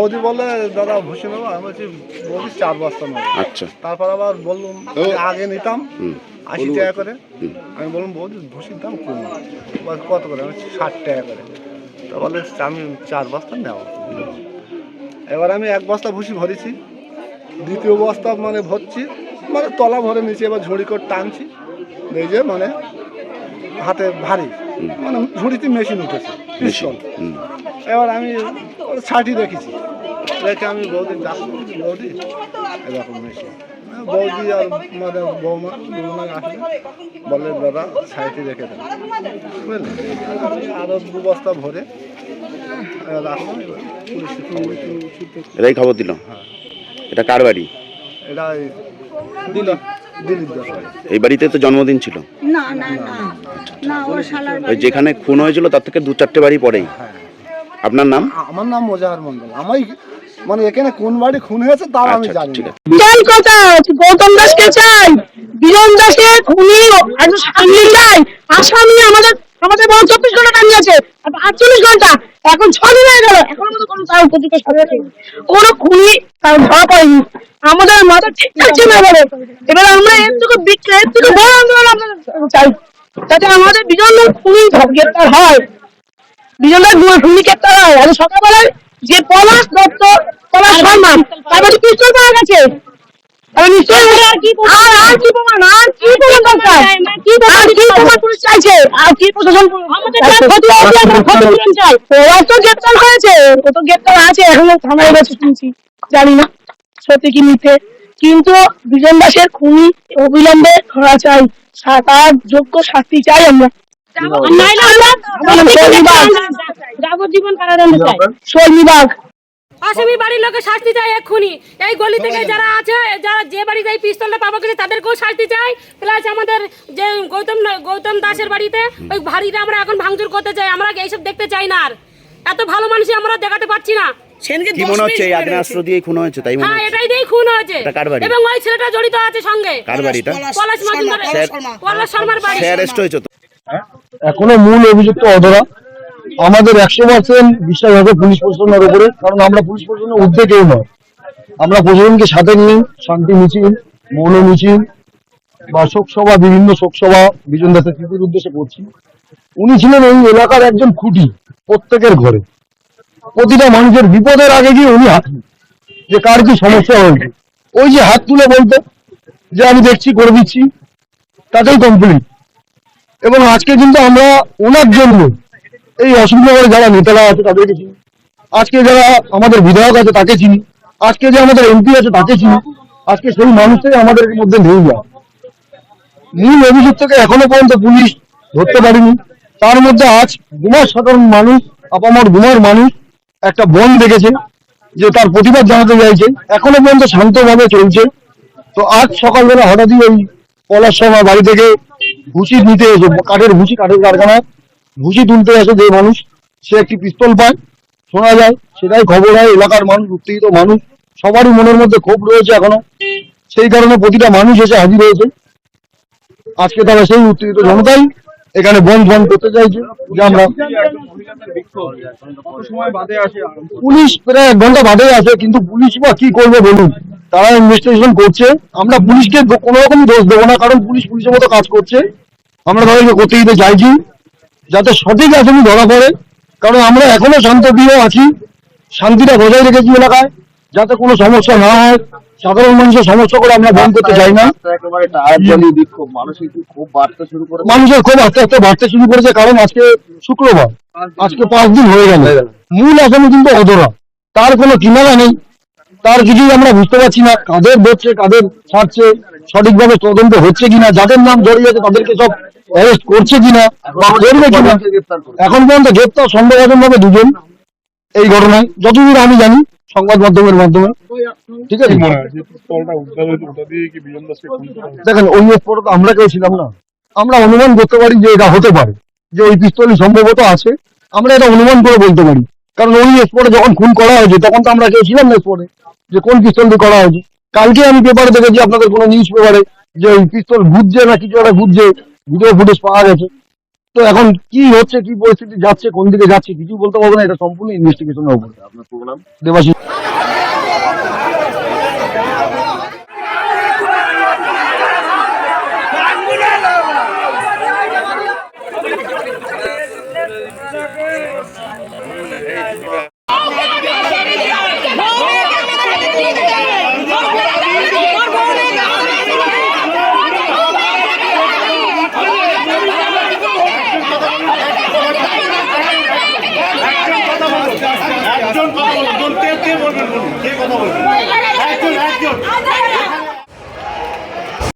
বৌদি বলে দাদা ভুসি নেবো, আমি বলছি বৌদি 4 বস্তা নেবো। আচ্ছা। তারপর আবার বললাম আগে নিতাম 80 টাকা করে, আমি বললাম বৌদি ভুসির দাম কম, কত করে? আমি 60 টাকা করে। তা বলে আমি 4 বস্তা নেবো। এবার আমি 1 বস্তা ভুসি ভরেছি, দ্বিতীয় বস্তা মানে ভরছি, মানে তলা ভরে নিচে, এবার ঝুড়ি করে টানছি, এই যে মানে হাতে ভারী, মানে ঝুড়িতে মেশিন উঠেছে পিস্তল। এবার আমি 60 রেখেছি, রেখে আমি বৌদি ডাকলাম, বৌদি এরকম মেশিন। বৌদি আর মানে বৌমা দুজনে আসলে বলে দাদা 60 রেখে দেন, বুঝলেন? আমি আরও 2 বস্তা ভরে রাখলাম। এটাই খবর দিল। এটা কার বাড়ি? এটা দিলীপ দাস। এই বাড়িতে তো জন্মদিন ছিল? না না না না, ও শালার ওই যেখানে খুন হয়েছিল তার থেকে 2-4টে বাড়ি পরেই। আপনার নাম? আমার নাম মোজাহার মন্ডল। আমি মানে এখানে কোন বাড়ি খুন হয়েছে তাও আমি আচ্ছা, জানি ঠিক না। আছে। চাই কথা গৌতম দাসকে চাই, বিজন দাসের খুনি একটু সামনে চাই। আসামি আমাদের বড় 24 ঘন্টা টাইম আছে, 48 ঘন্টা, এখন 6 দিন হয়ে গেল, এখনো মতো কোনো তার উপযুক্ত সাজা নেই, কোনো খুনি তার ধরা পড়েনি। আমাদের মাথা ঠিক থাকছে না বলে এবার আমরা এর থেকে বড় আন্দোলন আমরা চাই, যাতে আমাদের বিজন খুনি গ্রেপ্তার হয়, বিজন দাস খুনি গ্রেপ্তার হয়। আজ সকালবেলায় যে পলাশ দত্ত, পলাশ শর্মা, তার কাছে পিস্তল পাওয়া গেছে। আর কি প্রমাণ দরকার? আর কি প্রমাণ পুলিশ চাইছে? আর কি প্রশাসন চাই? ওরা তো গ্রেপ্তার হয়েছে, ও তো গ্রেপ্তার আছে, এখনো থানায় গেছে শুনছি, জানি না সত্যি কি মিথ্যে। কিন্তু বিজন দাসের খুনি অবিলম্বে ধরা চাই, তার যোগ্য শাস্তি চাই আমরা। যাবজ্জীবন কারাদণ্ড চাই। শর্মিবাগ আসামি বাড়ির লোকের শাস্তি চাই এক্ষুনি। এই গলি থেকে যারা আছে, যারা যে বাড়িতে এই পিস্তলটা পাবো গেছে তাদেরকেও শাস্তি চাই। প্লাস আমাদের যে গৌতম দাসের বাড়িতে ওই বাড়িটা আমরা এখন ভাঙচুর করতে চাই। আমরা এইসব দেখতে চাই না, আর এত ভালো মানুষই আমরা দেখাতে পারছি না। কি মনে হচ্ছে এই আগ্নেয়াস্ত্র দিয়ে খুন হয়েছে? তাই মনে হ্যাঁ, হচ্ছে? এটাই দিয়েই খুন হয়েছে। এটা কার বাড়ি? এবং ওই ছেলেটা জড়িত আছে সঙ্গে। কার বাড়িটা? পলাশ মজুমদার, পলাশ শর্মার বাড়ি। সে অ্যারেস্ট হয়েছে তো? এখনো মূল অভিযুক্ত অধরা। আমাদের 100% বিশ্বাস হবে পুলিশ প্রশাসনের উপরে, কারণ আমরা পুলিশ প্রশাসনের ঊর্ধ্বে কেউ নয়। আমরা প্রশাসনকে সাথে নিয়ে শান্তি মিছিল, মৌন মিছিল বা শোকসভা, বিভিন্ন শোকসভা বিজন দাসের স্মৃতির উদ্দেশ্যে করছি। উনি ছিলেন এই এলাকার একজন খুঁটি, প্রত্যেকের ঘরে প্রতিটা মানুষের বিপদের আগে গিয়ে উনি হাত, যে কার কি সমস্যা হয়েছে ওই যে হাত তুলে বলতো যে আমি দেখছি, করে দিচ্ছি, তাতেই কমপ্লিট। এবং আজকে কিন্তু আমরা ওনার জন্য এই অসুবিধা করে যারা নেতারা আছে তাদেরকে চিনি, আজকে যারা আমাদের বিধায়ক আছে তাকে চিনি, আজকে যে আমাদের এমপি আছে তাকে চিনি, আজকে সেই মানুষটাই আমাদের মধ্যে নেই যায়। মূল অভিযুক্তকে এখনো পর্যন্ত পুলিশ ধরতে পারেনি। তার মধ্যে আজ গুমার সাধারণ মানুষ, আপামর গুমার মানুষ একটা বন দেখেছে, যে তার প্রতিবাদ জানাতে চাইছে, এখনো পর্যন্ত শান্তভাবে চলছে। তো আজ সকালবেলা হঠাৎই ওই পলাশ শর্মা বাড়ি থেকে ভুসি নিতে এসে, কাঠের কারখানায় ভুসি তুলতে আসে যে মানুষ, সে একটি পিস্তল পায়, শোনা যায়, সেটাই খবর হয়। এলাকার মানুষ, উত্তেজিত মানুষ, সবারই মনের মধ্যে ক্ষোভ রয়েছে এখনো, সেই কারণে প্রতিটা মানুষ এসে হাজির হয়েছে। আজকে তারা সেই উত্তেজিত জনতাই এখানে বন্ধ করতে চাইছে যে আমরা, পুলিশ প্রায় 1 ঘন্টা বাদে আসে, কিন্তু পুলিশ বা কি করবে বলুন, তারা ইনভেস্টিগেশন করছে। আমরা পুলিশকে কোনো রকম দোষ দেবো না, কারণ পুলিশের মতো কাজ করছে। আমরা তাদেরকে করতে দিতে চাইছি যাতে সঠিক আসামি ধরা পড়ে, কারণ আমরা এখনো শান্তপ্রিয় আছি, শান্তিটা বজায় রেখেছি এলাকায়, যাতে কোনো সমস্যা না হয়। সাধারণ মানুষের সমস্যা করে আমরা বন্ধ করতে চাই না। মানুষের ক্ষোভ আস্তে আস্তে বাড়তে শুরু করেছে, কারণ আজকে শুক্রবার, আজকে 5 দিন হয়ে গেল। মূল আসামি কিন্তু অধরা, তার কোনো কিনারা নেই, তার কিছুই আমরা বুঝতে পারছি না কাদের ধরছে কাদের ছাড়ছে, সঠিকভাবে তদন্ত হচ্ছে কিনা, যাদের নাম জড়িয়ে আছে তাদেরকে সব অ্যারেস্ট করছে কিনা বা করবে কিনা। এখন পর্যন্ত গ্রেপ্তার সন্দেহভাজন 2 জন এই ঘটনায়, যতদূর আমি জানি সংবাদ মাধ্যমের মাধ্যমে। ঠিক আছে, দেখেন ওই স্পটে তো আমরা কেউ ছিলাম না, আমরা অনুমান করতে পারি যে এটা হতে পারে, যে ওই পিস্তলই সম্ভবত আছে, আমরা এটা অনুমান করে বলতে পারি। কারণ ওই স্পটে যখন খুন করা হয়েছে তখন তো আমরা কেউ ছিলাম না স্পটে, যে কোন পিস্তল দিয়ে করা হয়েছে। কালকে আমি পেপারে দেখেছি, আপনাদের কোনো নিউজ পেপারে, যে ওই পিস্তল ঘুরছে না কিছু একটা ঘুরছে, ভিডিও ফুটেজ পাওয়া গেছে। তো এখন কি হচ্ছে, কি পরিস্থিতি যাচ্ছে, কোন দিকে যাচ্ছে কিছু বলতে পারবো না, এটা সম্পূর্ণ ইনভেস্টিগেশনের উপর। আপনার প্রোগ্রাম দেবাশিস।